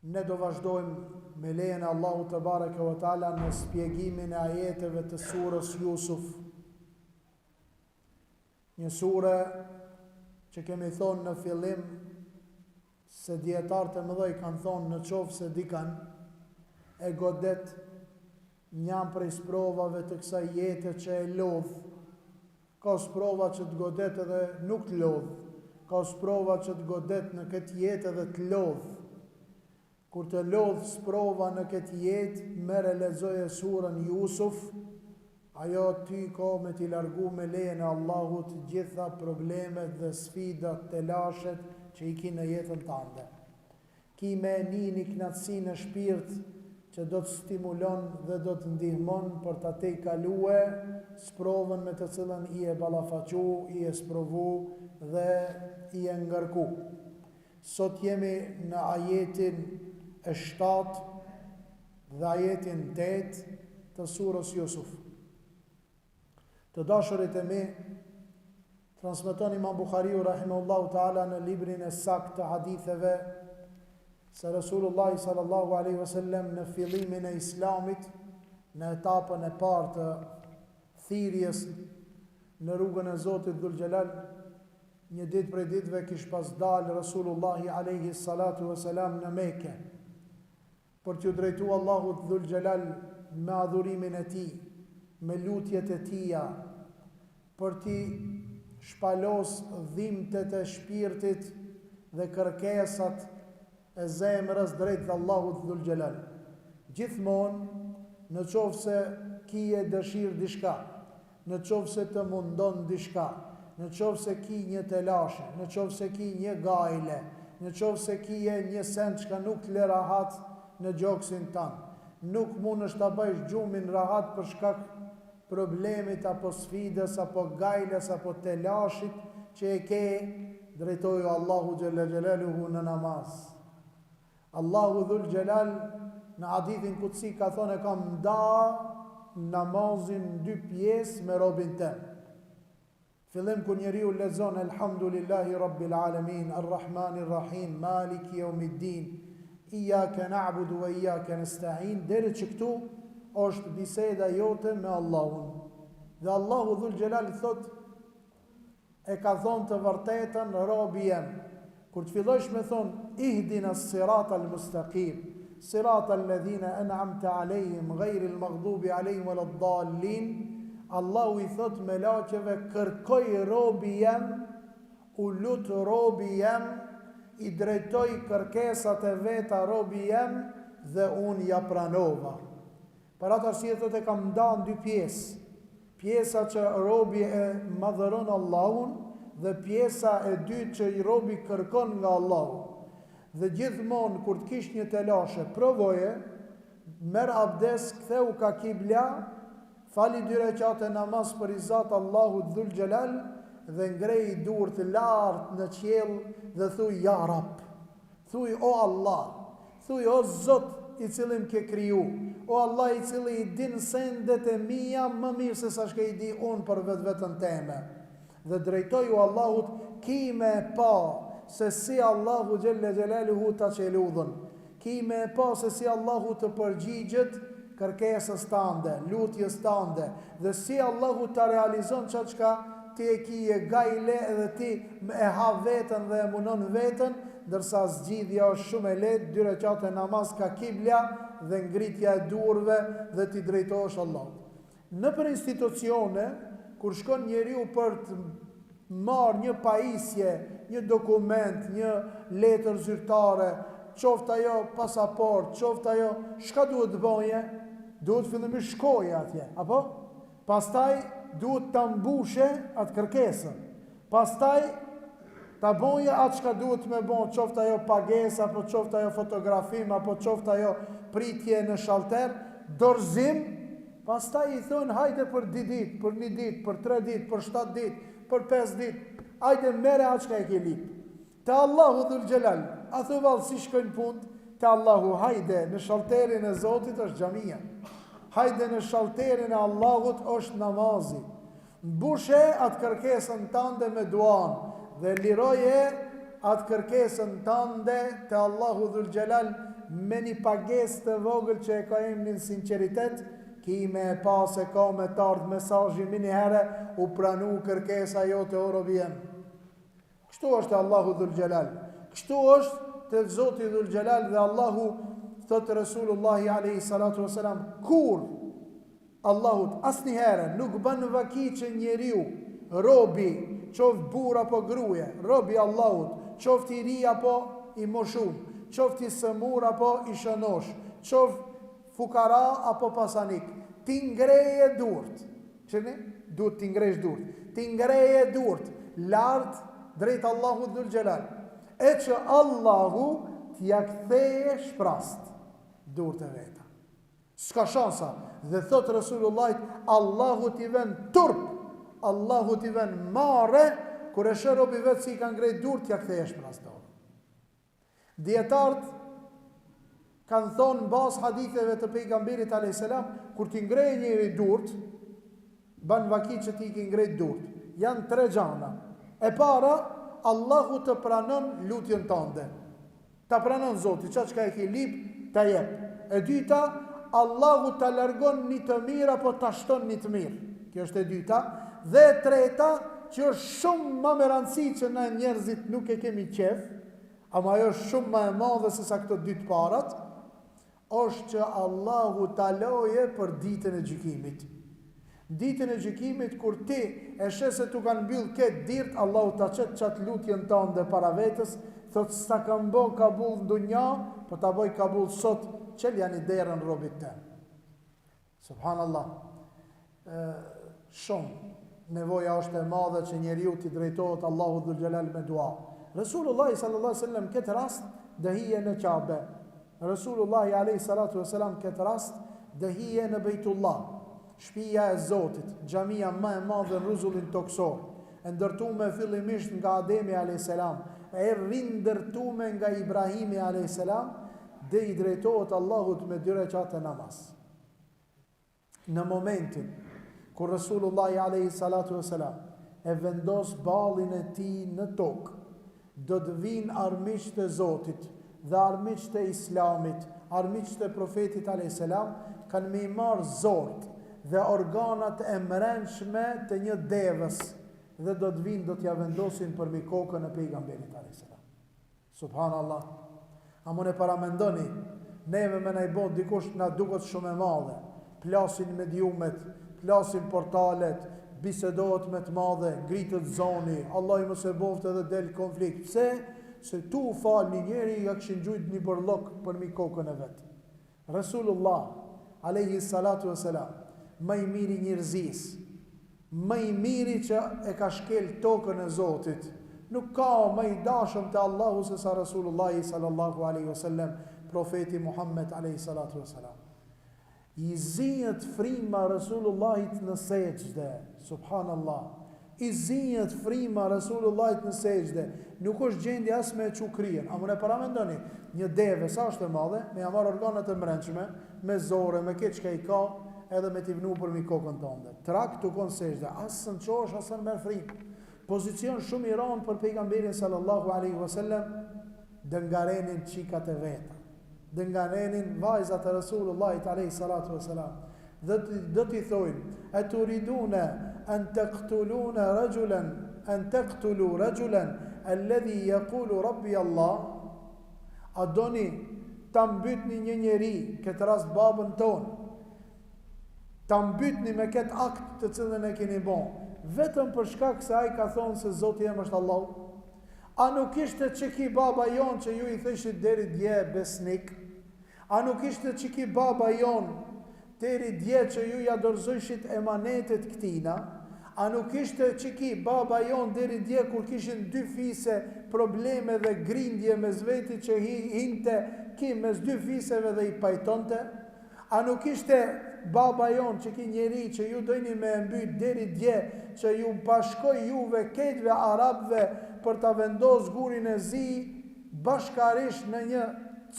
Ne do vazhdojmë me lejen e Allahut te bareke ve taala në shpjegimin e ajeteve të surës Yusuf. Një sure që kemi thonë në fillim se dietarët e mëdhej kanë thonë në qoftë se dikan e godet një prej sprovave të kësaj jete që e lodh. Ka sprova që të godet edhe nuk të lodh. Ka sprova që të godet në këtë jetë edhe të lodh. Kur të lodh sprova në këtë jetë, merre lexoje surën Yusuf, ajo ty ka me t'i largu me lejen e Allahut gjitha problemet dhe sfidat të lashet që i ki në jetën tënde. Ki me një knatësi në shpirt që do të stimulon dhe do të ndihmon për ta te kalue sprovën me të cilën i e ballafaqu, i e sprovu dhe i e ngarku. Sot jemi në ajetin e 7 dhe ajetin 8 të surës Yusuf. Të dashurit e mi, transmeton Imam Buhariu rahimahullahu taala në librin e sakt të haditheve se Resulullah sallallahu alaihi wasallam në fillimin e Islamit, në etapën e parë të thirrjes në rrugën e Zotit Dhul Xhelal, një ditë prej ditëve kish pas dalë Resulullah alaihi salatu wasalam në Mekë për t'u drejtuar Allahut Dhul Xhelal me adhurimin e tij, me lutjet e tija, për t'i shpalos dhimbtet e shpirtit dhe kërkesat e zemrës drejt Allahut Dhul Xhelal. Gjithmonë, në qoftë se kije dëshirë diçka, në qoftë se të mundon diçka, në qoftë se ki një telashe, në qoftë se ki një gajle, në qoftë se kije një send që nuk të le rahat në gjoksin tanë, nuk mund është të bëjsh gjumin rahat për shkak problemit apo sfidës apo gajles apo telashit që e ke, drejtoju Allahu Gjelle Gjelaluhu në namaz. Allahu Dhul Xhelal në hadithin kutsi ka thonë e kam nda namazin në 2 pjesë me robin tem. Fillim kur njeriu lexon Elhamdulillahi Rabbil Alamin, Arrahmanir Rahim, Maliki Yawmiddin, Iyyaka na'budu wa iyyaka nasta'in, deri që këtu është biseda jote me Allahun. Dhe Allahu Dhul Xhelal thot, e ka thonë të vërtetën robi jem. Kur të fillosh me thonë, ihdina s-sirata al-mustaqim, sirata alladhina an'amta alejhim, ghairi l-maghdubi alejhim wala d-dallin, Allahu i thot me laqeve, kërkoj robi jem, u lut robi jem, i drejtoj kërkesat e veta robi jem, dhe unë ja pranova. Për atë arsye thot e kam ndarë në 2 pjesë. Pjesa që robi e madhëron Allahun dhe pjesa e dytë që i robi kërkon nga Allahu. Dhe gjithmonë kur të kish një telashe, provoje, merr abdes, ktheu ka kibla, fali 2 rekate namaz për i Zot Allahut Dhul Xhelal dhe ngrej durët lart në qiell dhe thuj ja Rab. Thuj o Allah, thuj o Zot i cili më ke kriju, o Allah i cili i din sendet e mia më mirë se sa shka i di unë për vetën teme. Dhe drejtoju Allahut ki me pa se si Allahu Gjelle Gjelaluhu ta qeludhën, ki me pa se si Allahu të përgjigjet kërkesës tande, lutjes tande, dhe si Allahu ta realizon qatë qka ti e ki e gajle edhe ti e ha vetën dhe e munon vetën, dërsa zgjidhja është shumë e lehtë, 2 rekate namaz ka kibla dhe ngritja e durve dhe ti drejtohesh Allahut. Në për institucione, kur shkon njeriu për të marrë një pajisje, një dokument, një letër zyrtare, qoftë ajo pasaport, qoftë ajo, çka duhet të bëje? Duhet fillimisht shkoje atje, apo? Pastaj duhet ta mbushe atë kërkesën. Pastaj ta boje atë çka duhet me bon, qoftë ajo pagesë, apo qoftë ajo fotografim, apo qoftë ajo pritje në shalter, dorëzim, pastaj i thonë hajde për 2 ditë, për 1 ditë, për 3 ditë, për 7 ditë, për 5 ditë, hajde mere atë çka e ke lip. Te Allahu Dhul Xhelal, a thu vallë si shkojnë punë, te Allahu hajde në shalterin e Zotit është xhamia. Hajde në shalterin e Allahut është namazi. Mbushe atë kërkesën tande me duan dhe liroje atë kërkesën tande te Allahu Dhul Xhelal me një pagesë të vogël që e ka emrin sinqeritet, ki me e pas e ka me të ardhë mesazhi mini herë, u pranu kërkesa jote o robi jem. Kështu është Allahu Dhul Gjelal. Kështu është të Zoti Dhul Gjelal dhe Allahu, thotë Resulullahi alayhi salatu wasalam, kur Allahut asnjëherë nuk bën vaki që njeriu, robi, qoftë burr apo gruaje, robi Allahut, qoftë i ri apo i moshum, qoftë i sëmur apo i shënosh, qoftë fukara apo pasanik, ti ngreje durt. Çeni? Duhet ti ngresh durt. Ti ngreje durt lart drejt Allahut Dhul Gjelal. E që Allahu t'ja ktheje shprast durt e veta. S'ka shansa. Dhe thot Resulullahit, Allahu t'i ven turp, Allahu t'i ven mare, kur e shë robi vetë si i ka ngrejt durt, t'ja ktheje shprast dorë. Dietarët kanë thonë në bas haditheve të pejgamberit a.s. kur t'i ngrej njëri durt, ban vaki që t'i ki ngrejt durt. Janë 3 gjana. E para, Allahu të pranon lutjen tënde. Ta pranon Zoti, që ka e ki lip, ta jep. E dyta, Allahu të largon një të mirë apo të shton një të mirë. Kjo është e dyta. Dhe e treta, që është shumë më me rëndësi që na njerëzit nuk e kemi qef, ama ajo është shumë më e madhe se sa këto 2 të parat, është që Allahu ta loje për ditën e gjykimit. Ditën e gjykimit, kur ti e sheh se tu kanë mbyll këtë dirt, Allahu ta çet çat lutjen tënde para vetës, thot s'ta kam bë kabull në dunja, po ta bëj kabull sot, çel janë derën robit të. Subhanallah. Shumë nevoja është e madhe që njeriu t'i drejtohet Allahu Dhul Gjelal me dua. Resulullah sallallahu alaihi wasallam këtë rast dëhije në Kabe. Resulullah alayhi salatu wasalam këtë rast dëhije në Bejtullah, shtëpia e Zotit, xhamia më e madhe në rrezullin toksor, e ndërtuar fillimisht nga Ademi alayhi salam, e rindërtuar nga Ibrahimi alayhi salam, dhe i drejtohet Allahut me 2 rekate namaz. Në momentin kur Resulullah alayhi salatu wasalam e vendos ballin e tij në tokë, do të vinë armiqtë e Zotit dhe armiqët e Islamit, armiqët e Profetit a.s. kanë me i marë zort dhe organat e mrenshme të një devës dhe do të vinë, do t'ja vendosin për mi kokën e pejgamberit a.s. Subhanallah. A mune paramendoni, neve me najbot dikush na duket shumë e madhe, plasin mediumet, plasin portalet, bisedohet me të madhe, ngritët zoni, Allah i mëse boft edhe del konflikt. Pse? Se tu fal një njeri ja këshin gjujt një bërlok për mi kokën e vetë. Resulullah alayhi salatu wasalam, më i miri njerëzis, më i miri që e ka shkel tokën e Zotit, nuk ka më i dashëm te Allahu se sa Resulullah sallallahu alaihi wasallam, profeti Muhammed alayhi salatu wasalam. I zinjët frima Resulullahit në sejdë, subhanallah. I zinjët frima Resulullahit në sejdë, nuk është gjendje as me çukrien. A më ne paramendoni, një deve sa është e madhe, me ja marr organet e mbrëmshme, me zore, me këtë çka i ka, edhe me t'i vnu për mi kokën tënde. Trak tu kon sejdë, as në çosh, as në merr frikë. Pozicion shumë i rënd për pejgamberin sallallahu alaihi wasallam, dëngarenin çikat e veta. Dëngarenin vajzat e Resulullahit alayhi salatu wasalam. Dhe do t'i thojnë, e të ridune an taqtuluna rajulan an taqtulu rajulan alladhi yaqulu rabbi Allah. A doni ta mbytni një njeri, këtë rast babën ton, ta mbytni me këtë akt të cilën e keni bën, vetëm për shkak se ai ka thonë se Zoti jam është Allah? A nuk ishte që ki baba jon që ju i thëshit deri dje besnik? A nuk ishte që ki baba jon deri dje që ju ja dorëzojshit emanetet këtina? A nuk ishte që ki baba jon deri dje kur kishin 2 fise probleme dhe grindje me zveti që hinte ki mes 2 fiseve dhe i pajtonte? A nuk ishte baba jon që ki njeri që ju dojni me mbyt deri dje që ju bashkoj juve ketve arabve për ta vendos gurin e zi bashkarisht në një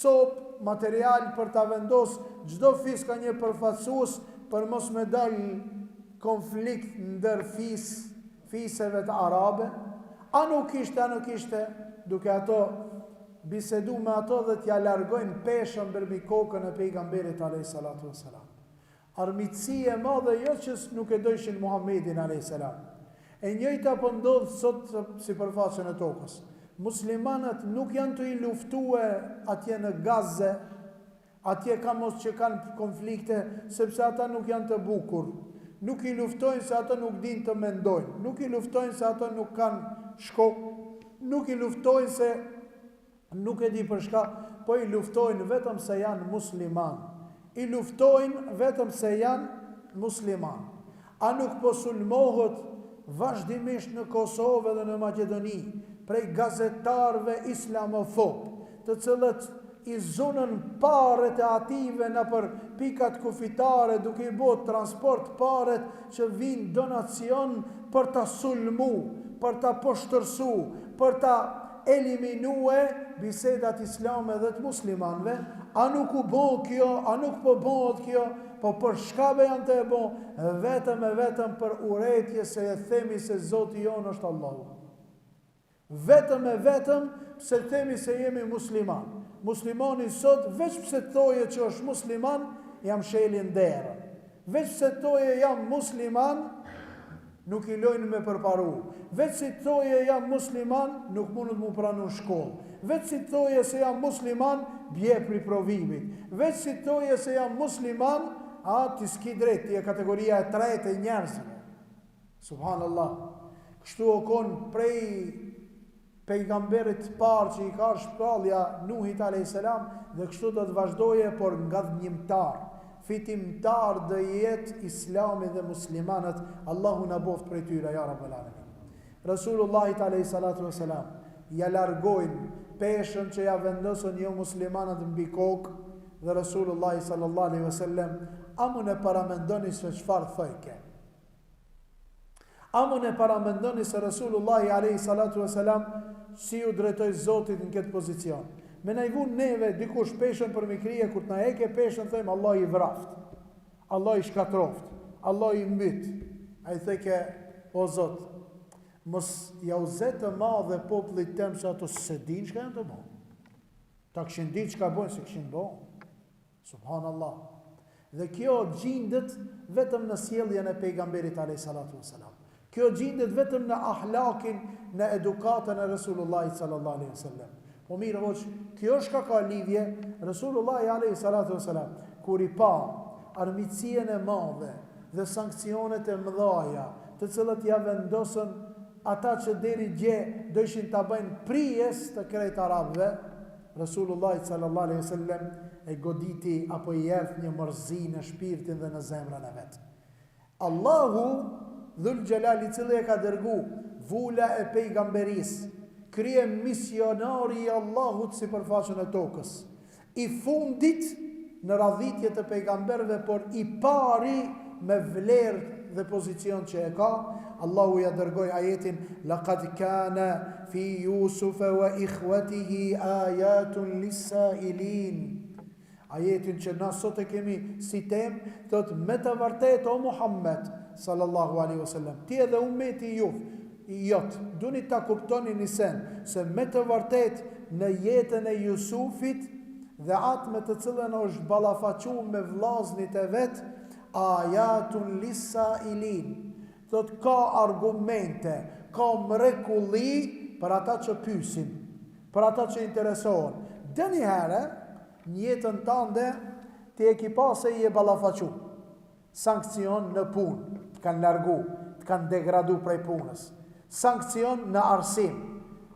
cop material për ta vendos çdo fis ka një përfaqësues për mos me dal konflikt ndër fiseve të arabe? A nuk ishte duke ato bisedu me ato dhe t'ja largojnë peshën bërmi kokën e pejgamberit a.s. Armitësi e madhe jo që nuk e dojshin Muhammedin a.s. E njëjta po ndodh sot sipërfaqen e tokës. Muslimanët nuk janë të i luftue atje në Gaze, atje ka mos që kanë konflikte, sepse ata nuk janë të bukur. Nuk i luftojnë se ata nuk din të mendojnë. Nuk i luftojnë se ata nuk kanë shkop. Nuk i luftojnë se nuk e di për shka, po i luftojnë vetëm se janë musliman. I luftojnë vetëm se janë musliman. A nuk po sulmohet vazhdimisht në Kosovë dhe në Maqedoni prej gazetarëve islamofob, të cilët i zunën paret e ative në për pikat kufitare, duke i bot transport paret që vinë donacion për ta sulmu, për ta poshtërsu, për ta eliminue bisedat islame dhe të muslimanve. A nuk u bo kjo, a nuk po bëhet kjo, po për shkabe janë të e bo, vetëm e vetëm për uretje se e themi se Zoti jonë është Allahu. Vetëm e vetëm se themi se jemi musliman. Muslimani sot, veç pse thoje që është musliman, jam shelin derën. Veç pse thoje jam musliman, nuk i lojnë me përparu. Veç si thoje jam musliman, nuk mundet mu pranu shkollë. Veç si thoje se jam musliman, bje pri provimit. Veç si thoje se jam musliman, ti s'ki drejt, ti e kategoria e tretë e njerëzve. Subhanallah. Kështu o konë prej pejgamberit parë që i ka shpallja Nuhit a.s. dhe kështu do të vazhdoje, por nga dhënjimtar, fitimtar dhe jetë islami dhe muslimanët, Allahu në boft për e tyra, ja Rabbel Alamin. Rasulullahit a.s. ja largojnë peshën që ja vendosën jo muslimanët mbi kokë, dhe Rasulullahi sallallahu alaihi wasallam, amun e paramendoni se çfarë thojke. Amun e paramendoni se Rasulullahi alaihi salatu wasalam si u drejtoj Zotit në këtë pozicion. Me na i vun neve dikush peshën për mikrije, kur të na eke peshën, thëjmë Allah i vraft, Allah i shkatroft, Allah i mbyt. A i theke, o Zot, mos ja u zetë ma dhe popullit tem që ato se din që ka janë të bo. Ta këshin din që ka bojnë se këshin bo. Subhanallah. Dhe kjo gjindet vetëm në sjelljen e pejgamberit alayhi salatu wasalam. Kjo gjindet vetëm në ahlakin, në edukatën e Resulullahit sallallahu alaihi wasallam. Po mirë hoq, kjo është ka lidhje Resulullahi alayhi salatu wasalam, kur i pa armiqësinë e madhe dhe sankcionet e mëdha, të cilat ja vendosën ata që deri dje dëshin ta bëjnë prijes të krejt arabëve, Resulullahi sallallahu alaihi wasallam e goditi apo i jep një mërzi në shpirtin dhe në zemrën e vet. Allahu Dhul Gjelal, i cili e ka dërgu vula e pejgamberis, krije misionari i Allahut si përfaqën e tokës, i fundit në radhitje të pejgamberve, por i pari me vlerë dhe pozicion që e ka. Allahu ja dërgoi ajetin laqad kana fi Yusuf wa ikhwatihi ayatun lis-sa'ilin. Ajetin që na sot e kemi si temë, thot me të vërtetë o Muhammed sallallahu alaihi wasallam, ti edhe ummeti jot, duni ta kuptoni një sen, se me të vërtetë në jetën e Jusufit dhe atë me të cilën është ballafaquar me vllaznit e vet, ayatun lis-sa'ilin. Thot ka argumente, ka mrekulli për ata që pyesin, për ata që interesohen. Dëni herë në jetën tënde ti e ki pa se i e ballafaquar. Sankcion në punë, të kanë largu, të kanë degradu prej punës. Sankcion në arsim,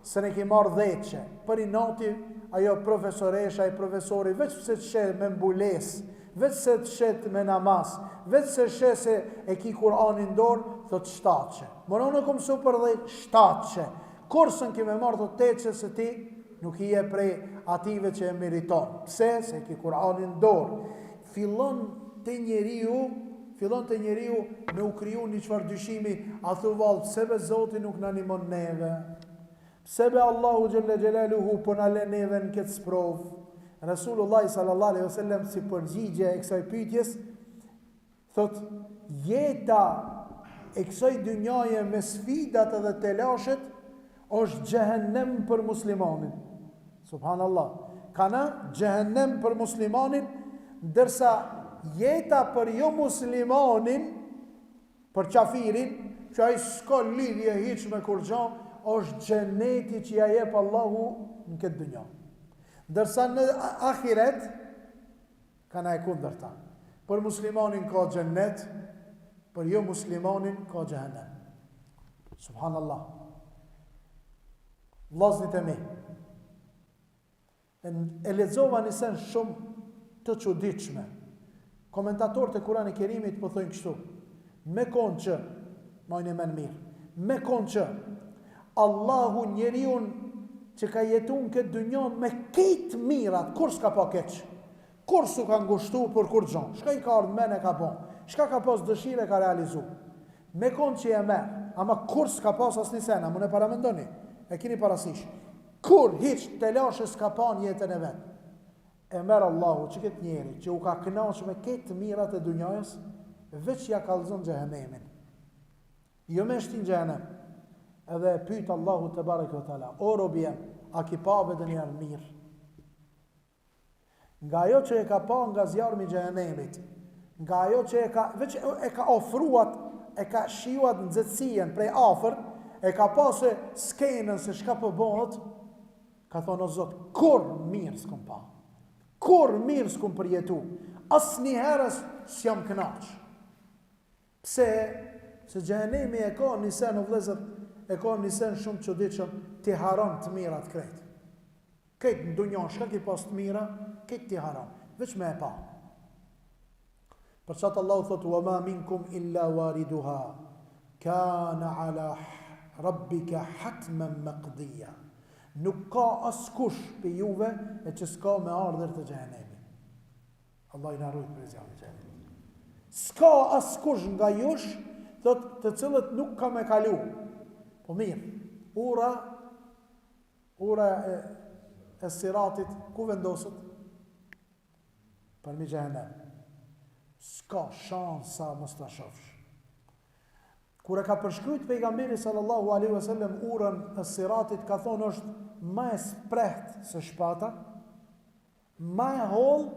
se ne ki marrë dheqe, për i noti ajo profesoresha i profesori, veç se të shetë me mbules, veç se të shetë me namaz, veç se shetë se e ki Kur'anin dorë, thot shtatëshe. Mëro në këmë su për dhe shtatëshe. Kursën ki me marrë të teqe se ti nuk i e prej ative që e meriton. Pse? Se ki Kur'anin dorë. Fillon të njeriu me u kriju një qëfar dyshimi, a thu valë, pse be Zoti nuk në animon neve, pse be Allahu Gjelle Gjelaluhu për në le neve në këtë sprov. Rasulullah sallallahu alaihi wasallam si përgjigje e kësaj pyetjes, thot, jeta e kësaj dynjaje me sfidat edhe telashet, është xhehenem për muslimanin. Subhanallah. Kana xhehenem për muslimanin, ndërsa jeta për jo muslimanin, për qafirin, që ai s'ka lidhje hiç me kurrë, është xheneti që ja jep Allahu në këtë dynjë. Ndërsa në ahiret kana e kundërta. Për muslimanin ka xhennet, për jo muslimanin ka xhehenem. Subhanallah. Vllaznit e mi, e lexova një sen shumë të çuditshme. Komentatorët e Kuranit Kerimit po thonë kështu: me konë që, majnë men mirë, me konë që Allahu njeriun që ka jetu në këtë dynjon me këtë mirat, kur s'ka pa keq, kur s'u ka ngushtu për kur gjon, shka i ka ardhë men e ka bon, shka ka pas dëshire ka realizu, me konë që e merë, ama kur s'ka pas as një sena, më ne paramendoni, e kini parasysh, kur hiq të lashe s'ka pa në jetën e vetë, e merë Allahu që këtë njeri që u ka kënaqur me këtë mirat e dunjajës, veç ja kallëzon xhehenemin. Jo me shtin xhehenem. Edhe e pyet Allahu te bareke ve taala: o robi jam, a ki pa vetëm janë mirë? Nga ajo që e ka pa nga zjarmi i xhehenemit, nga ajo që veç e ka ofruat, e ka shijuat nxehtësinë prej afër, e ka pasë skenën se çka po bëhet, ka thonë: o Zot, kur mirë s'kom pa. Kur mirë s'kom përjetu, asnjë herës s'jam kënaq. Pse? Se xhehenemi e ka një sen, o vëllezër, e ka një sen shumë çuditshëm, ti haron të mirat krejt. Këtë në dunjon, shka ki pas të mira, këtë ti haron, veç me e pa. Për çatë Allahu thotë: wa ma minkum illa wariduha, kana ala rabbika hatman maqdiya. Nuk ka askush për juve e që s'ka me ardhër të xhehenemi. Allah i na ruaj prej zjarrit të xhehenemit. S'ka askush nga jush, thot, të cilët nuk ka me kalu. Po mirë, ura e siratit ku vendoset? Përmi xhehenem. S'ka shansa mos ta shofsh. Kur e ka përshkryt pejgamberi sallallahu alaihi wasallam urën e siratit, ka thonë është ma e spreht se shpata, ma e holl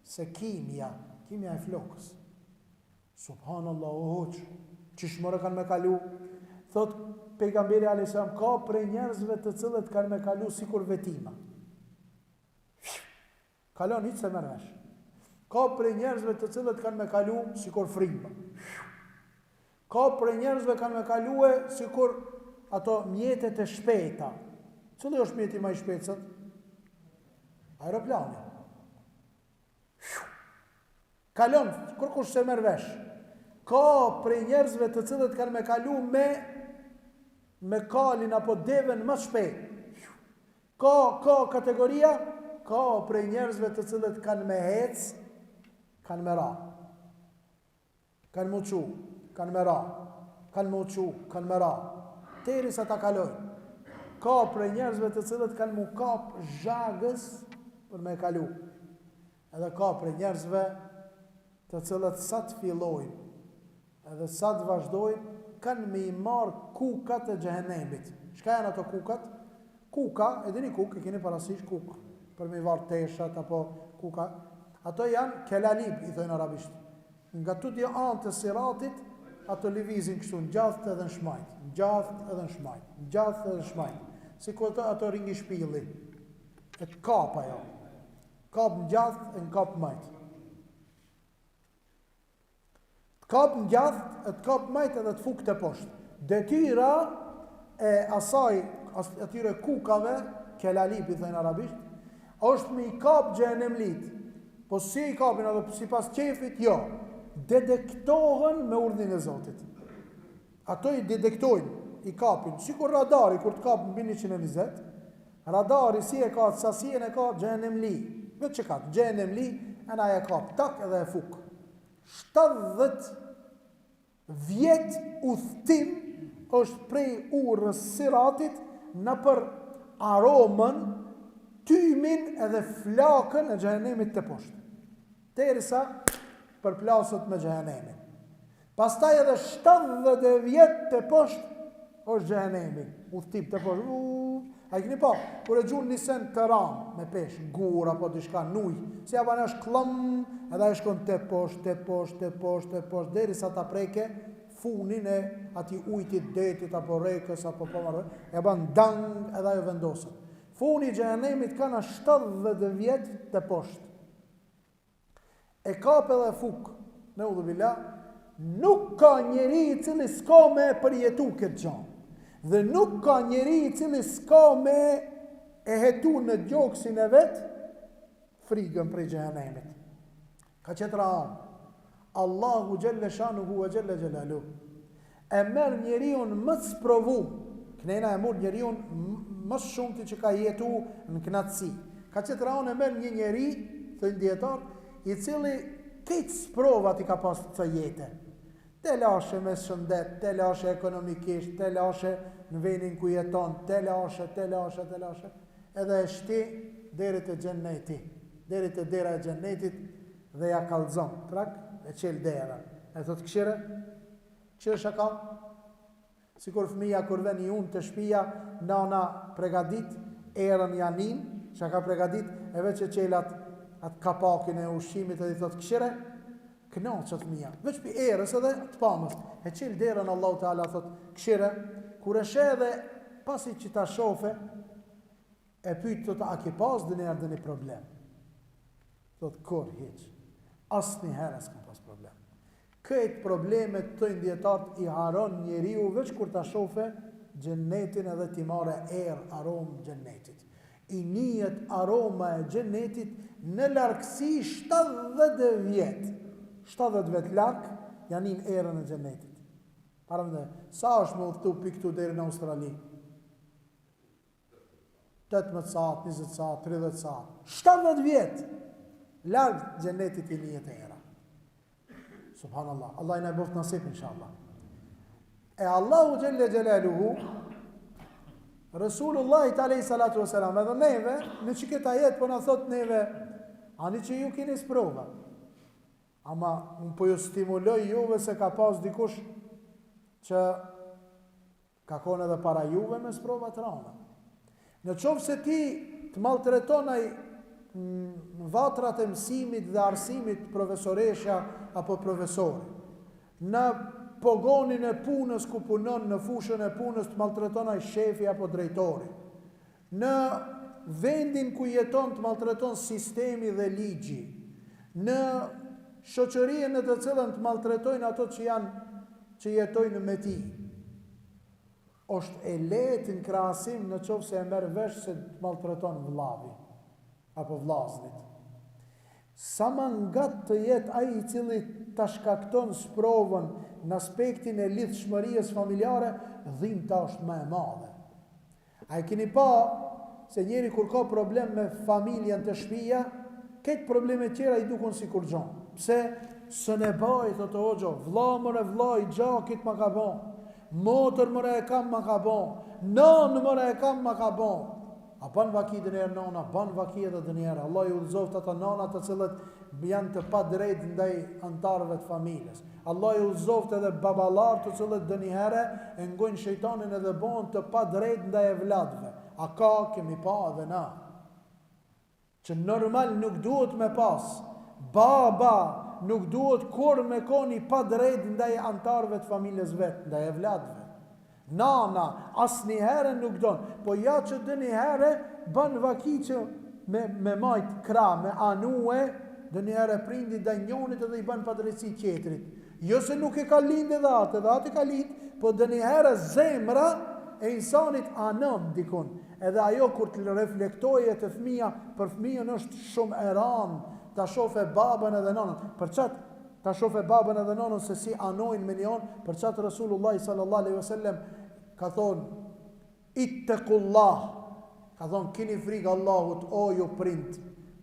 se kimja e flokës. Subhanallah, o hoq, qish more kanë me kalu? Thot pejgamberi alaihi wasallam, ka prej njerëzve të cilët kanë me kalu sikur vetima. Kalon hiç se merresh. Ka prej njerëzve të cilët kanë me kalu sikur frima. Ka për njerëzve kanë me kalue sikur ato mjetet e shpejta. Cili është mjeti më i shpejt? Aeroplani. Kalon, kërkush se merr vesh. Ka për njerëzve të cilët kanë me kalu me kalin apo devën më shpejt. Ka kategoria, ka për njerëzve të cilët kanë me hec, kanë me ra. Kanë muçu, kanë me ra, kanë muçu, kanë me ra, teri sa ta kalojnë. Ka prej njerëzve të cilët kanë mu kap zhagës për me kalu. Edhe ka prej njerëzve të cilët sa të fillojnë, edhe sa të vazhdojnë, kanë me i marë kukat e xhehenemit. Shka janë ato kukat? Kuka, edhini kuk, e keni parasysh kuk, për me i varë teshat, apo kuka. Ato janë kelalib, i thojnë arabisht. Nga tutje anë të siratit, ato lëvizin kështu në gjatht edhe në shmajt, në gjatht edhe në shmajt, në gjatht edhe në shmajt. Si kur ato ringi shpilli, e të kap ajo, kap në gjatht e në kap majt. Të kap në gjatht e të kap majt edhe të fuk të poshtë. Detyra e asaj, atyre kukave, kelalip i thënë arabisht, është me i kap xhehenemlit. Po si i kapin, edhe si pas qefit, jo. Dedektohen me urdhën e Zotit. Ato i dedektojnë, i kapin, sikur radari kur të kapin mbi 120, radari si e ka, sasien e ka xhehenemli. Vetë që ka, xhehenemli, ana e kap, tak edhe e fuk. 70 vjet udhtim është prej urrës siratit në për aromën, tymin edhe flakën e xhehenemit të poshtë. Derisa përplasët me xhehenemin. Pastaj edhe 70 vjet të poshtë është xhehenemi, udhtip të poshtë. A i keni pa, kur e gjun nisen të ramë me pesh, gur apo diçka nuj, si apo është klëm, edhe ai shkon te poshtë, deri sa ta preke funin e ati ujtit detit apo rekës apo po e ban dang edhe ajo vendoset. Funi i xhehenemit kanë 70 vjet të poshtë. E kap edhe fuk, neudhubillah, nuk ka njeri i cili s'ka me përjetu këtë gjanë. Dhe nuk ka njeri i cili s'ka me e hetu në gjoksin e vetë frigën prej xhehenemit. Ka qetra anë. Allahu gjelle shanuhu e gjelle gjelalu e merë njeriun më të sprovum, kënejna e mur njeriun më shumë të që ka jetu në knatësi. Ka qetra anë e merë një njeri, thënë djetar, i cili këtë sprovat i ka pas të jetë. Te lashe me shëndet, te lashe ekonomikisht, te lashe në venin ku jeton, te lashe, edhe e shti deri të xhenneti, deri të dera e xhennetit dhe ja kallzon, trak, e qel dera. E thot këshire shaka, sikur fëmija kur ven i unë të shpia, nana pregadit, erën janin, shaka pregadit, e veç e qelat atë kapakin e ushqimit edhe i thot këshire, kënaqet fëmija, veç pi erës edhe të pamës, e qel derën Allahu Teala thot këshire, kur e she edhe pasi që ta shofe, e pyet thot a ke pas dhe një problem? Thot kur hiq, asnjë herë s'ka pas problem. Këtë problemet të ndjetat i haron njeriu veç kur ta shofe xhennetin edhe ti marrë erë aromë xhennetit. I njihet aroma e xhennetit në largësi 70 vjet. 70 vjet larg janë në erën e xhennetit. Para më dhe, sa është me udhëtu pi këtu deri në Australi? 18 saat, 20 saat, 30 saat. 70 vjet larg xhennetit i njihet era. Subhanallah, Allah i na boft nasip inshallah. E Allahu xhelle xhelaluhu Resulullah alayhi salatu wasalam edhe neve në çiketa jetë po na thot neve ani që ju keni sprova. Ama unë po ju stimuloj juve se ka pas dikush që ka konë edhe para juve me sprova të rana. Në qovë se ti të maltretonaj në vatrat e mësimit dhe arsimit profesoresha apo profesori, në pogonin e punës ku punon, në fushën e punës të maltretonaj shefi apo drejtori, në vendin ku jeton të maltreton sistemi dhe ligji, në shoqërien në të cilën të maltretojnë ato që jetojnë me ti. Është e lehtë në krahasim në qoftë se e merr vesh se të maltreton vllavi apo vllaznit. Sa më ngat të jetë ai i cili ta shkakton sprovën në aspektin e lidhshmërisë familjare, dhimbta është më e madhe. A e keni pa se njeri kur ka problem me familjen të shtëpia, këtë probleme tjera i dukon si kur gjon. Pse? Së ne baj, thotë hoxha, vlla mëre vlla i gjakit ma ka bon, motër mëre e kam ma ka bon, nanë mëre e kam ma ka bon. A ban vaki dënjerë nana, ban vaki edhe dënjerë. Allah ju udhëzoft ata nana të cilët janë të pa drejt ndaj antarëve të familjes. Allah ju udhëzoft edhe baballar të cilët dënjerë e ngojnë shejtanin edhe bon të pa drejt ndaj evladëve. A ka kemi pa edhe na. Që normal nuk duhet me pas. Baba nuk duhet kur me koni pa drejt ndaj antarëve të familjes vetë, ndaj evladëve. Nana, asni herë nuk donë, po ja që dëni herë, ban vaki që me majtë kra, me anue, dëni herë prindi dhe njonit edhe i ban padrejtësi tjetrit. Jo se nuk e ka lind edhe atë ka lind, po dëni herë zemra e insanit anon dikun. Edhe ajo kur të reflektoje të fëmija, për fëmijën është shumë e ranë, ta shofe babën edhe nanën. Për qatë, ta shofe babën edhe nanën se si anojnë me njën, për qatë Rasulullah sallallahu alaihi wasallam ka thonë, ittaqullah, ka thonë, kini frikë Allahut, o ju prind,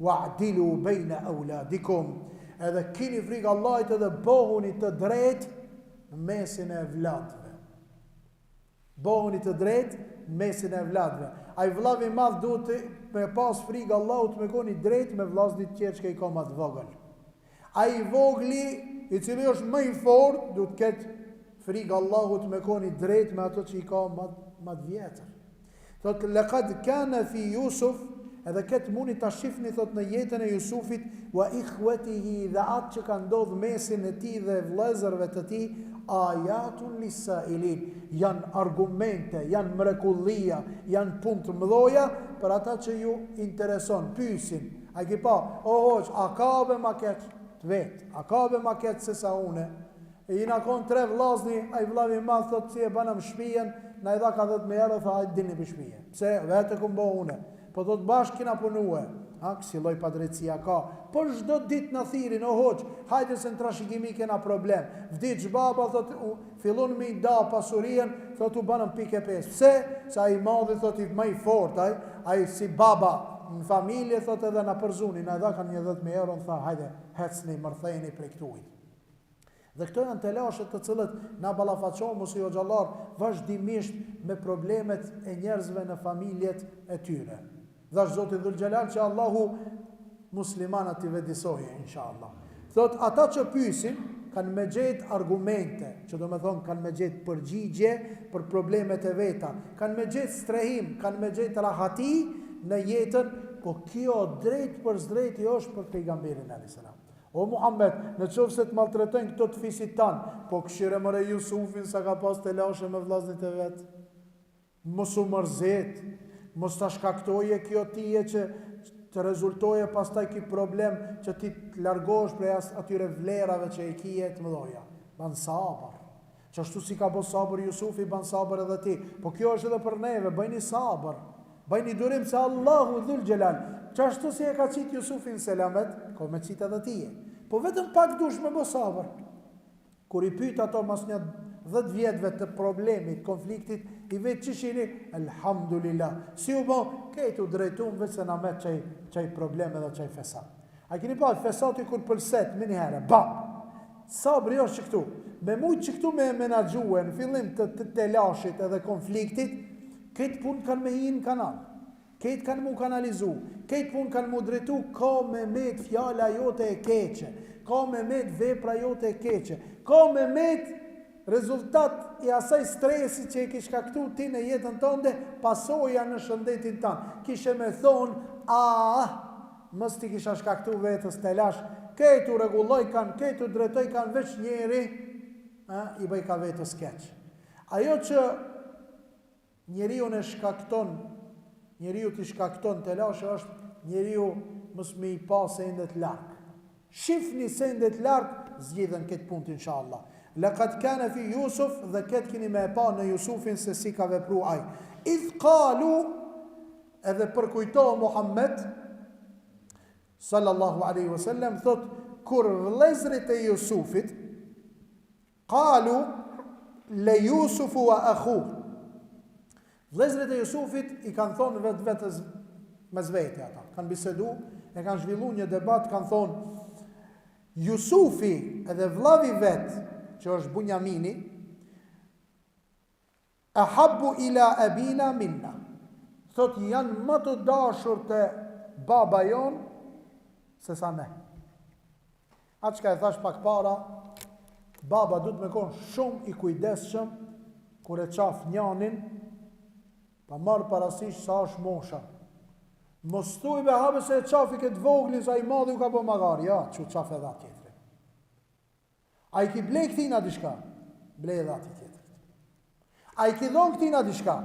wa'dilu bejna auladikum, edhe kini frikë Allahut edhe bohuni të drejt në mesin e vladve. Bohuni të drejt në mesin e vladve. A i vlavi madh duhet me pas frikë Allahut me koni drejt me vlaznit tjerë që i ka ma të vogël. A i vogli, i cili është më i fort, duhet ketë frikë Allahut me koni drejt me ato që i ka më të vjetër. Thot, laqad kana fi Yusuf, edhe këtë muni ta shifni, thot, në jetën e Jusufit, wa ikhwatihi, dhe atë që ka ndodhur mesin e tij dhe vëllezërve të tij, ayatun lisailin, janë argumente, janë mrekullia, janë punë të mëdha për ata që ju intereson, pyesin. A ki pa, o hoq, a ka be ma keq të vet, a ka be ma keq se sa une? E jina kon 3 vllazni, ai vllavi i madh thot, si e banam shtëpinë, na i dha ka 10 euro, tha ai dini për shtëpi. Pse vetë ku mbo une? Po thot bashkë kina punue. Ha, kësi lloj padrejtësia ka. Po çdo ditë na thirin, o hoq, hajde se në trashëgimi kena problem. Vdiq baba, thot, fillon me i da pasurinë, thot u banëm pikë 5. Pse? Sa i madhi thot i më i fortë, ai si baba në familje, thot, edhe na përzuni, na dha kanë 10.000 euro, tha hajde hecni, mërthejni prej këtuj. Dhe këto janë telashet të cilët na ballafaqohen mos i xhallar vazhdimisht me problemet e njerëzve në familjet e tyre. Dhash Zoti Dhul Xhelal që Allahu muslimanat i vedisoje, inshallah. Thot, ata që pyesin kanë me gjetë argumente, që do me thonë kanë me gjetë përgjigje për problemet e veta, kanë me gjetë strehim, kanë me gjetë rahati në jetën, po kjo drejt për zdrejti është për pejgamberin alayhis salam. O Muhammed, në qoftë se të maltretojnë këto të fisit tanë, po këshire mëre Jusufin sa ka pas të lashe me vllaznit e vetë. Mos u mërzet, mos ta shkaktoje kjo tije që të rezultoje pastaj ki problem që ti të largosh prej atyre vlerave që i kije të mëdhoja. Ban sabër. Që ashtu si ka bo sabër Jusufi, ban sabër edhe ti. Po kjo është edhe për neve, bëjni sabër. Bëjni durim se Allahu Dhul Xhelal, që ashtu si e ka qitë Jusufin selamet, ko me qitë edhe tije. Po vetëm pak dush me bo sabër. Kur i pyet ato mas një 10 vjetëve të problemit, konfliktit, i vetë që shini, elhamdulillah. Si u bo, kejtu drejtum vetë se na me qaj probleme dhe qaj fesat. A kini pa, fesati kur pëlset, mini herë, bam! Sabri është që këtu. Me mujtë që këtu me menagjue, në fillim të telashit edhe konfliktit, këtë punë kanë me hinë kanal. Këtë kanë mu kanalizu, këtë punë kanë mu drejtu, ka me met fjala jote e keqe, ka me met vepra jote e keqe, ka me met rezultat i asaj stresi që e kish kaktu ti në jetën tënde, pasoja në shëndetin tanë. Kishe me thonë, mës ti kisha shkaktu vetës të lash, këtë u regulloj kanë, këtë u drejtoj kanë, veç njeri, i bëj ka vetës keq. Ajo që njeriu në shkakton, njeriu t'i shkakton të lashe është njeriu mës me i pa se ndet larkë. Shifni se ndet larkë, zgjidhen këtë punt, inshallah. Laqad kana fi Yusuf, dhe këtë kini me e pa në Jusufin se si ka vepru aj. Idh qalu, edhe përkujtohë Muhammed, sallallahu alaihi wasallam, thot, kur vëllezrit e Jusufit, qalu, le Jusufu wa akhu. Vëllezrit e Jusufit i kanë thonë vetës me zvete ata. Kanë bisedu, e kanë zhvillu një debat, kanë thonë, Jusufi edhe vllavi vetë, që është Bunjamini, ahabbu ila abina minna. Thot, janë më të dashur të baba jonë, se sa ne. Atë që ka e thash pak para, baba du të me konë shumë i kujdesshëm, kur e qaf njanin, pa marë parasysh sa është mosha. Mos thuj be habe se e qafi këtë voglin, sa i madhi u ka po magar, ja, që qaf edhe atë tjetëri. A i ki blej këtina dishka, blej edhe atë tjetëri. A i ki dhon këtina dishka,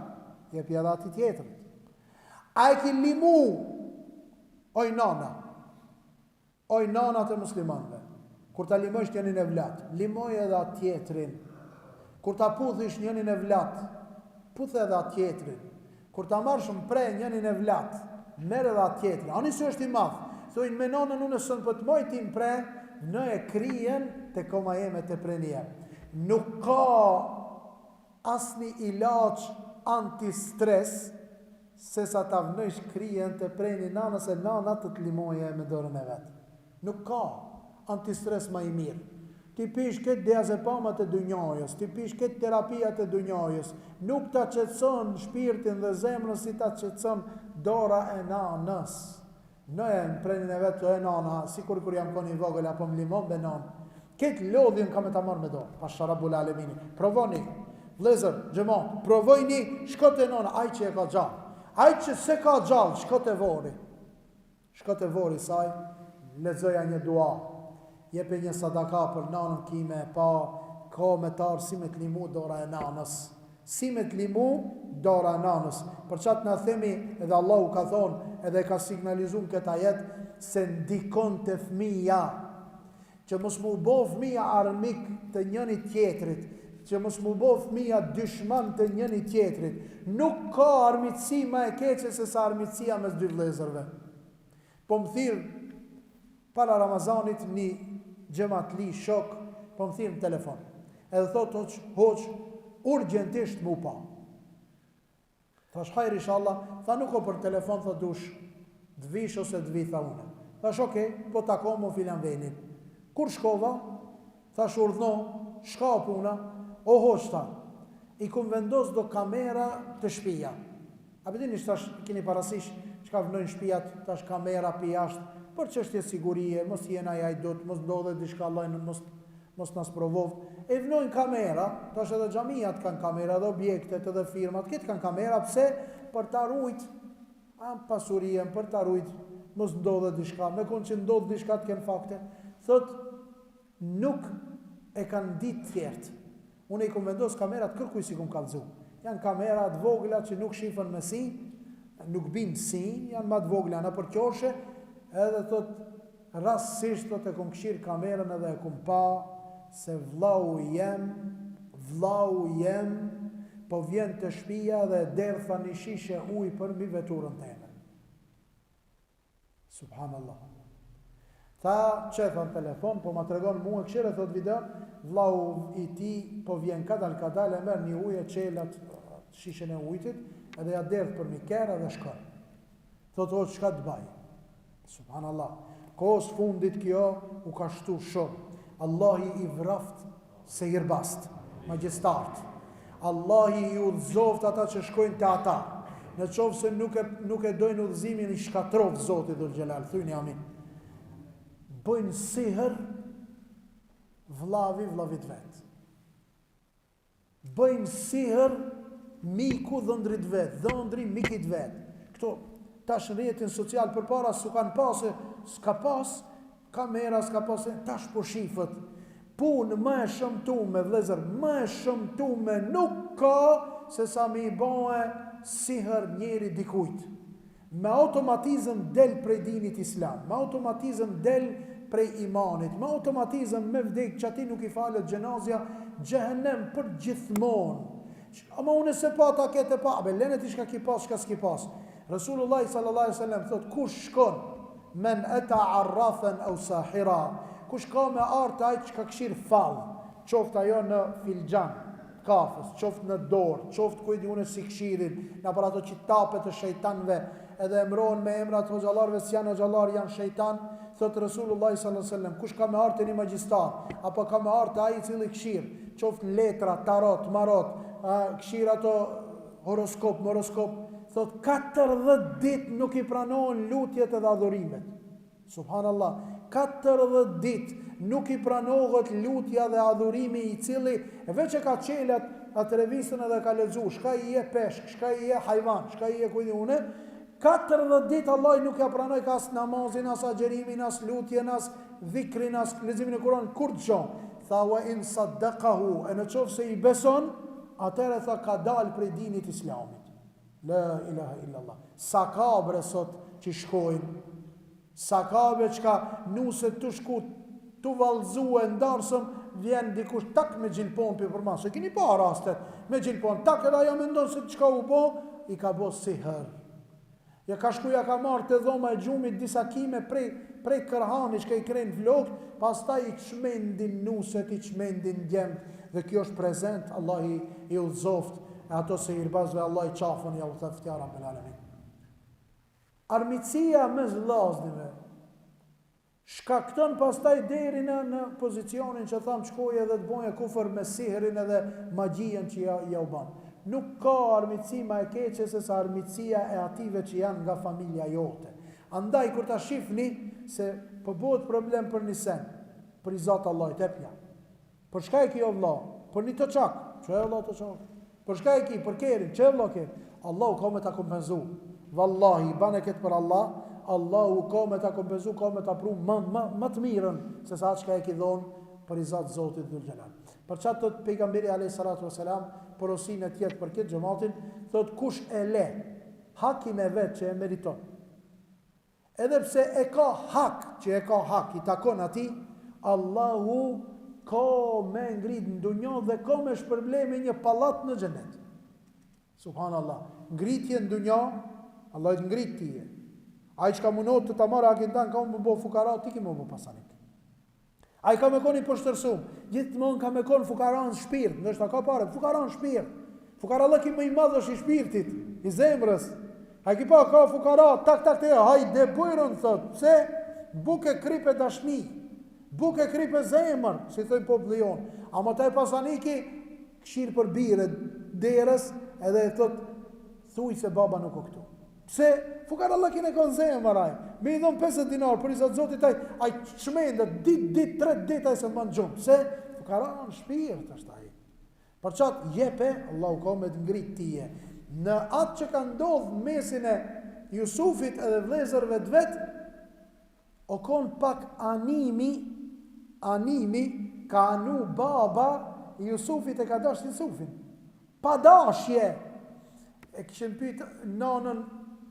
jepi edhe atë tjetëri. A i ki limu, oj nana të muslimanve, kur ta limojsh njënin e vlat, limoj edhe atë tjetërin. Kur ta puthish njënin e vlat, puth edhe atë tjetërin. Kur ta marrësh mpre njënin e vlat, merr edhe atë tjetërin. Ani se është i madh. Thojnë me nonën unë sën po të moj ti mpre, në e kryen te koma jeme te prenia. Nuk ka asni ilaç antistres se sa ta vnësh kryen te preni nana se nana të limoje me dorën e vet. Nuk ka antistres më i mirë. Ti pish këtë diazepamat e dunjajës, ti pish këtë terapijat e dunjajës, nuk ta qetson shpirtin dhe zemrën si ta qetson dora e nanës. Në e në prenin e vetë të e nana, si kur jam koni vogël apo më limon be nanë, Këtë lodhjen ka me ta marrë me dorë, pasha Rabbul Alemini. Provoni, vlezër, xhamat, provojni, shkote nona, ai që e ka gjallë. Ai që se ka gjallë, shkote vori. Shkote vori saj, lexoja një dua. Jepe një sadaka për nanën kime, pa ka me tarë si me t'limu dora e nanës. Si me t'limu dora e nanës. Për qatë në themi, edhe Allahu ka thonë, edhe ka signalizun këta jetë, se ndikon të fëmija, që mos mu bo fëmija armik të njëni tjetrit, që mos mu bo fëmija dyshman të njëni tjetrit. Nuk ka armitësi ma e keqe se sa armitësia mes dy vlezërve. Po më thirë, para Ramazanit, një xhamatli shok, po më thirë në telefon. Edhe thot, hoq, urgentisht mu pa. Thash, hajr inshallah, tha nuk o për telefon, tha dush, dvish ose dvi, tha une. Thash, okej, po tako mu filan venin. Kur shkova, thash urdhno, shka puna, o hoq, tha, i kum vendos do kamera të shpija. A bedin ishtë, thash, kini parasysh, çka vënojnë shpijat, tash kamera pi jashtë, për çështje sigurie, mos jena jajdut, mos ndodhet diçka Allah, mos nas provov. E vënojnë kamera, tash edhe xhamiat kanë kamera, edhe objektet, edhe firmat, këtë kanë kamera, pse? Për ta rujt pasurien, për ta rujt, mos ndodhet diçka, me konë që ndodh diçka të kenë fakte. Thot, nuk e kanë ditë tjertë. Unë i kom vendos kamerat kërkuj si kom kallëzu. Janë kamerat vogla që nuk shifën me si, nuk bimë si, janë ma të vogla në përqoshe, edhe thot, rastësisht thot e kom këshirë kamerën edhe e kom pa, se vlau jem, po vjen të shpia dhe dertha një shishe ujë për mi veturën teme. Subhanallah. Tha, që thon telefon, po ma tregon mua këshire, thot video, vlau i ti po vjen kadal, e merë një ujë e qelat shishën e ujtit, edhe ja derdh për mi kera dhe shkon. Thot, o, qka të baj? Subhanallah. Kohës fundit kjo u ka shtu shumë. Allahi i vraft se i rbast, magjistart. Allahi i udhëzoft ata që shkojnë të ata. Në qovë se nuk e dojnë udhëzimin i shkatrov Zotit dhul Gjelal. Thujni amin. Bëjnë siher vlavit vetë. Bëjnë siher miku dhëndrit vetë, dhëndri mikit vetë. Këto tash në rjetin social për para su kanë pasë, s'ka pas, kamera s'ka pasë, tash po shifët. Punë më e shëmtume, vlezër, më e shëmtume nuk ka se sa mi i bëhe siher njeri dikujt. Me automatizëm del prej dinit islam, me automatizëm del prej imanit, me automatizëm me vdek që ati nuk i falet gjenazja, gjehenem për gjithmonë. Ama unë se pa ta kete pa, be lenet i shka ki pas, shka s'ki pas. Rasulullah sallallahu alaihi wasallam thot, kush shkon men eta arrafen au sahira, kush ka me artë ajtë që ka këshirë falë, qoftë ajo në filxan, kafës, qoftë në dorë, qoftë kujdi une si këshirin, në për ato që tapet të shejtanve, edhe emrohen me emrat hoxalarve, si janë hoxalar, janë shejtan, thot Rasulullah sallallahu alaihi wasallam, kush ka me artë një magjistar, apo ka me artë ajtë cili këshirë, qoftë letra, tarot, marot, këshirë ato horoskop, moroskop, thot 40 dit nuk i pranohen lutjet edhe adhurimet. Subhanallah, 40 dit nuk i pranohet lutja dhe adhurimi i cili, e veç e ka qelet atë revistën edhe ka lezu, shka i je peshk, shka i je hajvan, shka i je kujdi une, 40 dit Allah nuk ja pranoj ka as namazin, as agjerimin, as lutjen, as dhikrin, as lezimin e Kur'an, kur të qonë. Tha wa in saddaqahu, e në qofë se i beson, atëre tha ka dal prej dinit islamit. La ilaha illallah. Sakabre sot që shkojnë, sakabre që ka nuset të shku të valzu e ndarsëm, vjen dikush tak me gjilpon për përmanë. Se kini pa rastet, me gjilpon, tak edhe ajo me ndonë se që ka u bo, i ka bo siher. Ja ka shku, ja ka marrë të dhoma e gjumit disa kime prej kërhani që ka i krejnë vlog, pas ta i qmendin nuset, i qmendin djemë, dhe kjo është prezent, Allah i udhëzoft, e ato se i rbazve Allah i qafën, ja u thëftja Rabbel Alamin. Armitsia me zlaznive, shkakton pastaj deri në pozicionin që thamë qkoje dhe të bojë kufër me siherin edhe magjien që ja u banë. Nuk ka armitsi ma e keqe se sa armitsia e ative që janë nga familja jote. Andaj, kur ta shifni se përbot problem për një sen, për i Zot Allah, tepja. Për shka e ki o vlla? Për një të çak, që e vlla të çak? Për shka e ki? Për kerin, që e vlla ke? Allahu ka me ta kompenzu. Wallahi, bane këtë për Allah, Allahu ka me ta kompenzu, ka me ta pru më të mirën, se sa atë shka e ki dhonë për i Zot Zotit Dhul Gjelal. Për çat thot pejgamberi alayhi salatu wasalam, porosin e tjetër për këtë xhamatin, thot kush e le hakin e vet që e meriton. Edhe pse e ka hak, që e ka hak, i takon atij, Allahu ka me ngrit në dunjë dhe ka me shpërbleme një pallat në xhenet. Subhanallah. Ngritje në dunjë, Allah i ngrit ti. Ai çka mundot të ta marrë hakin tan, ka më bë fukara, ti ki më bë pasanik. Ai ka me koni poshtërsum, gjithmonë ka me kon fukaran shpirt, ndoshta ka parë, fukaran shpirt. Fukara Allah ki më i madh është i shpirtit, i zemrës. Ai ki pa ka fukara, tak hajde bujron thot, pse buke kripe dashni, buke kripe zemër, si thoi populli jon. Ama taj pasaniki këshir për bire derës, edhe e thot thuj se baba nuk o këtu. Pse fukara Allah ki ne kon zemër ai. Me i dhon 50 dinar për i Zotit ai çmendet dit 3 ditë ai se mban xhum. Pse fukara në shpirt është ai. Për çat jepe Allahu ka me të ngrit tije. Në atë që ka ndodhur mesin e Jusufit edhe vëllezërve të vet, o kon pak animi ka anu baba i Jusufit e ka dash Jusufin. Pa dashje. E kishin pyet nanën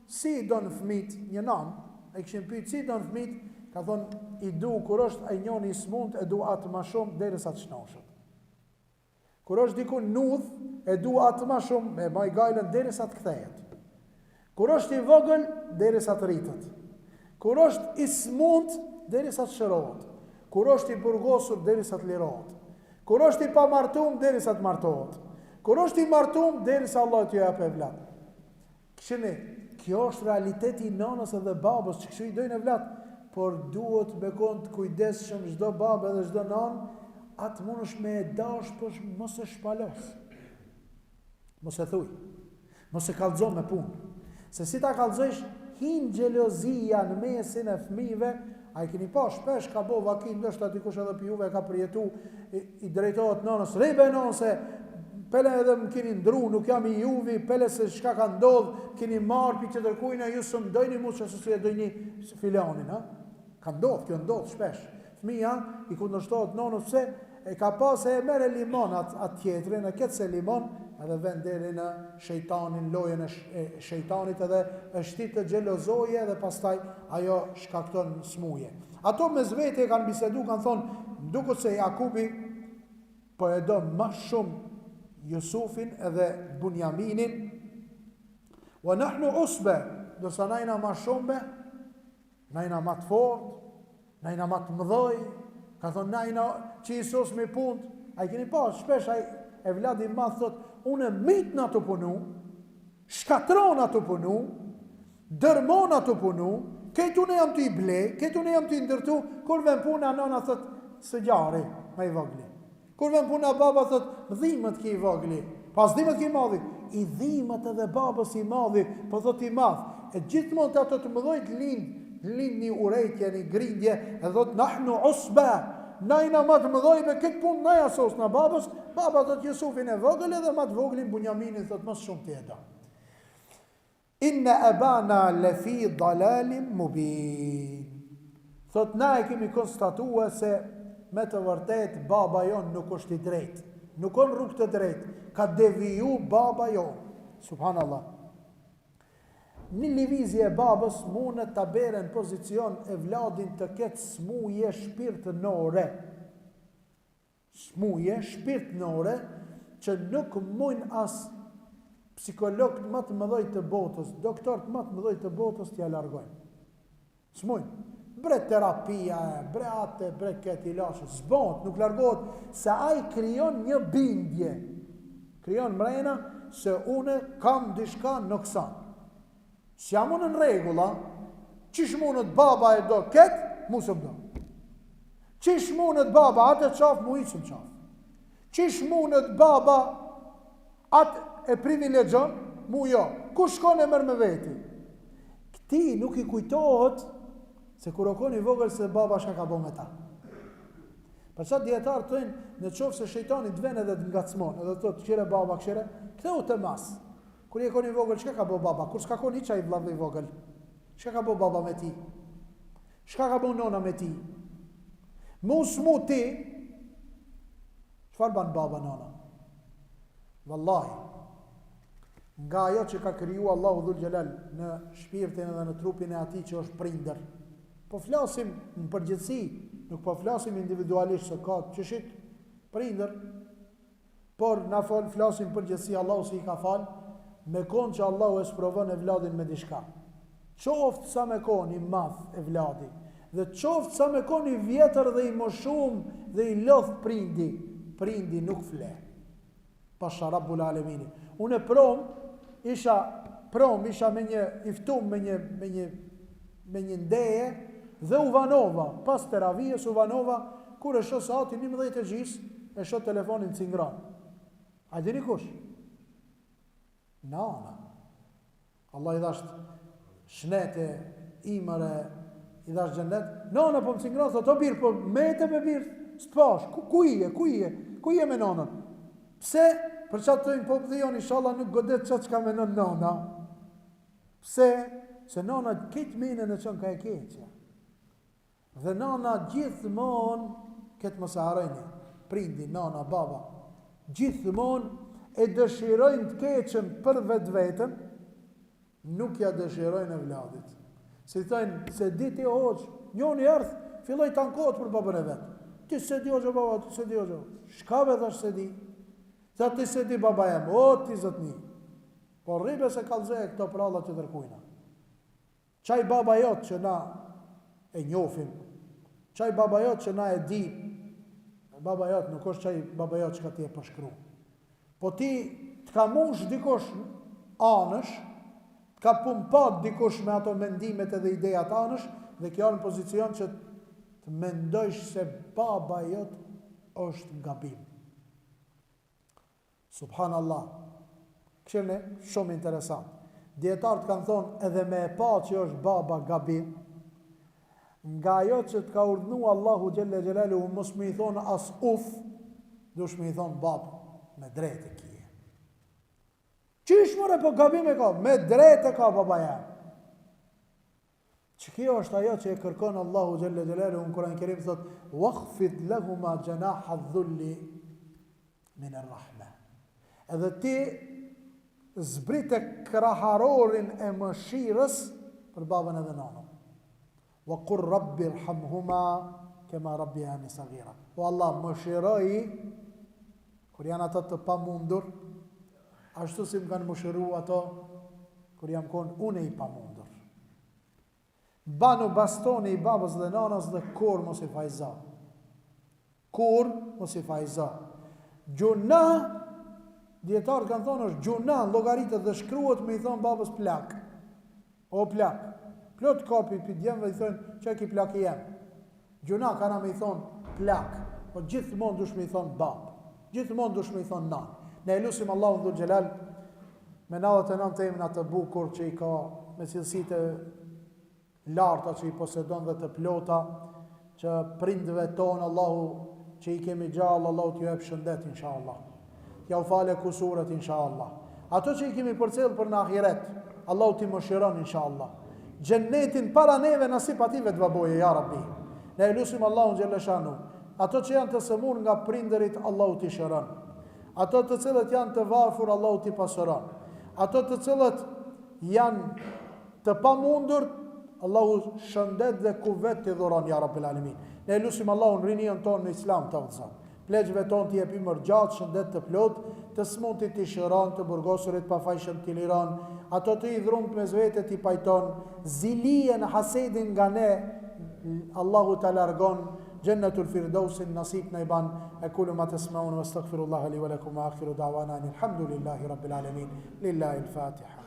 si don fëmit, një nanë, e kishin pyet si don fëmit, ka thonë i du kur është ai njoni i smund, e du atë më shumë derisa të shnoshët. Kur është diku nudh, e du atë më shumë me maj gajlën derisa të kthehet. Kur është i vogël, derisa të rritet. Kur është i smund, derisa të shërohet. Kur është i burgosur, derisa të lirohet. Kur është i pamartum, derisa të martohet. Kur është i martum, derisa Allah t'ju jap evlat. Këshini, kjo është realiteti i nanës edhe babës, që kështu i dojnë evlat, por duhet me kon të kujdesshëm çdo babë edhe çdo nanë, atë mund është me e dash, për mos e shpalos. Mos e thuj. Mos e kallëzo me punë. Se si ta kallëzojsh, hin xhelozia në mesin e fëmijëve, a i keni pa shpesh ka bo vakin, ndoshta dikush edhe për juve ka përjetu, i drejtohet nanës, rejbe nanëse, pele edhe më keni ndru, nuk jam i juvi, pele se shka ka ndodh, keni marë për që tërkujnë, ju së më dojni mu që se e dojni filianin, ha? Ka ndodh, kjo ndodh shpesh. Fëmija i kundërshtohet nanës, pse e ka pas e mere limon atë tjetërin, e ketë se limon, edhe vend deri në shejtanin, lojën e shejtanit edhe e shtit të xhelozoje dhe pastaj ajo shkakton smuje. Ato me zvete kanë bisedu, kanë thonë, duket se Jakubi po e do më shumë Jusufin edhe Bunjaminin, wa nahnu usbe, dërsa najna ma shumbe, najna ma të fort, najna ma të mëdhoj, ka thonë najna që i sos me punt, a i keni pas, shpesh a e vladi ma thot, unë mit në të punu, shkatron në të punu, dërmon në të punu, këtë unë jam të i ble, këtë unë jam të i ndërtu, kur ven puna nona thot, së gjari, me i vogli. Kur ven puna baba thot, më dhimët ki i vogli, pas dhimët ki i madhi, i dhimët edhe babës i madhi, po thot i madh, e gjithmonë të ato të mëdojt lind një urejtje, një grindje, e thot, nahnu usbe, najna ma të mëdojbe, këtë punë naja sos në babës, baba thot Jusufin e vogël edhe ma të voglin Bunjaminin thot mësë shumë tjeta. Inna abana lefi dalalim mubin. Thot na e kemi konstatua se me të vërtet baba jon nuk është i drejt, nuk on rrugë të drejt, ka deviju baba jon. Subhanallah. Një livizje e babës mune të bere në pozicion e vladin të ketë smuje shpirtënore. Smuje shpirtënore që nuk mujnë as psikologët më të mëdhoj të botës, doktorët më të mëdhoj të botës t'ja largojnë. Smujnë. Bre terapia, bre ate, bre këtë ilashë, zbont, nuk largohet, se ai krijon një bindje. Krijon mrena se une kam dishka në kësan. Si jam unë në regula, qish munët baba e do ketë, mu së do. Qish munët baba atë e qafë, mu i së më qafë. Qish munët baba atë e privilegjon, mu jo. Ku shkon e mërë me veti? Këti nuk i kujtohet se kur o kon i vogël se baba shka ka bo me ta. Përsa djetarë thënë, në qoftë se shejtani të vjen edhe të ngacmon, edhe thotë këshire baba, këshire, ktheu të mas. Kur je koni vogël, çka ka bë baba? Kur s'ka koni çaj vllai i vogël. Çka ka bë baba me ti? Çka ka bë nona me ti? Mos mu ti. Çfarë ban baba nona? Wallahi. Nga ajo që ka kriju Allahu Dhul Gjelal në shpirtin dhe në trupin e atij që është prindër. Po flasim në përgjithësi, nuk po flasim individualisht se ka çëshit prindër, por na flasim përgjithësi Allahu si i ka fal, me kon që Allahu e sprovon e vladin me diçka. Qoftë sa me kon i madh e vladi, dhe qoftë sa me kon i vjetër dhe i moshuar dhe i lodh prindi nuk fle. Pasha Rabbul Alemini. Unë isha me një iftum me një ndeje dhe u vanova, pas teravijes u vanova, kur e shoh sati 11 e gjys, e shoh telefonin cingran. A dini kush? Nana. Allah i dhasht shnete, imare, i dhasht gjennet. Nana po më cingran, thot, o birë, po mete me birë, s'pash, ku je me nanën? Pse? Për qatë të tojnë po pëdhion, inshallah nuk godet qatë që ka menon nana. Pse? Se nana këtë mene në qënë ka e keqja. Dhe nana gjithmonë, këtë më se harajni, prindi, nana, baba, gjithmonë e dëshirojnë të keqen për vetë vetën, nuk ja dëshirojnë e vladit. Si thajnë, se diti hoqë, njoni ardhë, filloj të ankot për babën e vetë. Ti se di hoqë, baba, ti se di hoqë. Shkave dhe se di? Sa ti se di baba jem, o ti zëtni. Por ribe se kalzeje këto prallat të dërkujna. Qaj baba jotë që na e njofim, qaj baba jotë që na e di, baba jotë nuk është qaj baba jotë që ka ti e përshkru. Po ti të ka mush dikosh anësh, të ka pumpat dikosh me ato mendimet edhe idejat anësh, dhe kjo në pozicion që të mendojsh se baba jotë është nga bim. Subhanallah. Këshirë shumë interesant. Djetarët kanë thonë edhe me e pa që është baba gabim, nga ajo që të ka urdhnu Allahu Gjelle Gjelalu mos me i thonë as uf, dush me i thonë baba, me drejtë e kje. Qish mëre po gabim e ka? Me drejtë e ka baba jam. Që kjo është ajo që e kërkon Allahu Gjelle Gjelalu në Kur'an Kerim thotë, wakhfid lahuma janaha dhulli min ar-rahma. Edhe ti zbrit e kraharorin e mëshirës për babën edhe nanën. Wa qur rabbi irhamhuma kema rabbiyani saghira. O Allah, mëshiroj kur janë ato të pamundur, ashtu si më kanë mëshiru ato kur jam kon une i pamundur. Banu bastoni i babës dhe nanës dhe kur mos i fajza. Kur mos i fajza. Gjuna, djetarët kanë thonë është gjuna, logaritët dhe shkruat me i thonë babës plak. O plak. Plot kapi për djemëve i thonë që e ki plak i jemë. Gjuna kana me i thonë plak. Po gjithmonë dush me i thonë babë. Gjithmonë dush me i thonë nanë. Ne e lusim Allahu Dhul Gjelal me 99 të emin atë bukur që i ka me cilësit e larta që i posedon dhe të plota, që prindëve tonë Allahu që i kemi gjallë, Allahu t'ju e shëndet, inshallah. Ja u fale kusuret, inshallah. Ato që i kemi përcjell për në ahiret, Allahu t'i mëshiron, inshallah. Gjennetin para neve nasip ative të baboje, ja Rabbi. Ne e lusim Allahu Gjellëshanu. Ato që janë të sëmur nga prindërit, Allahu t'i shëron. Ato të cilët janë të varfur, Allahu t'i pasëron. Ato të cilët janë të pamundur, Allahu shëndet dhe kuvet t'i dhuron, ja Rabbil Alamin. Ne e lusim Allahu në rinion tonë në islam të vëzën. Plegjve tonë t'i jepi mërgjatë, shëndet të plot, të smuntit t'i shëron, të burgosurit pa fajshëm t'i liron, ato të i dhrumt me zvete t'i pajton, zilien, hasedin nga ne, Allahu t'a largon, gjennetul firdausin, nasib në i ban, e kullu ma të smaun, vë stakfirullah li wa lakum, akhiru da'wana, alhamdulillahi rabbil alamin, lillahi l-Fatiha.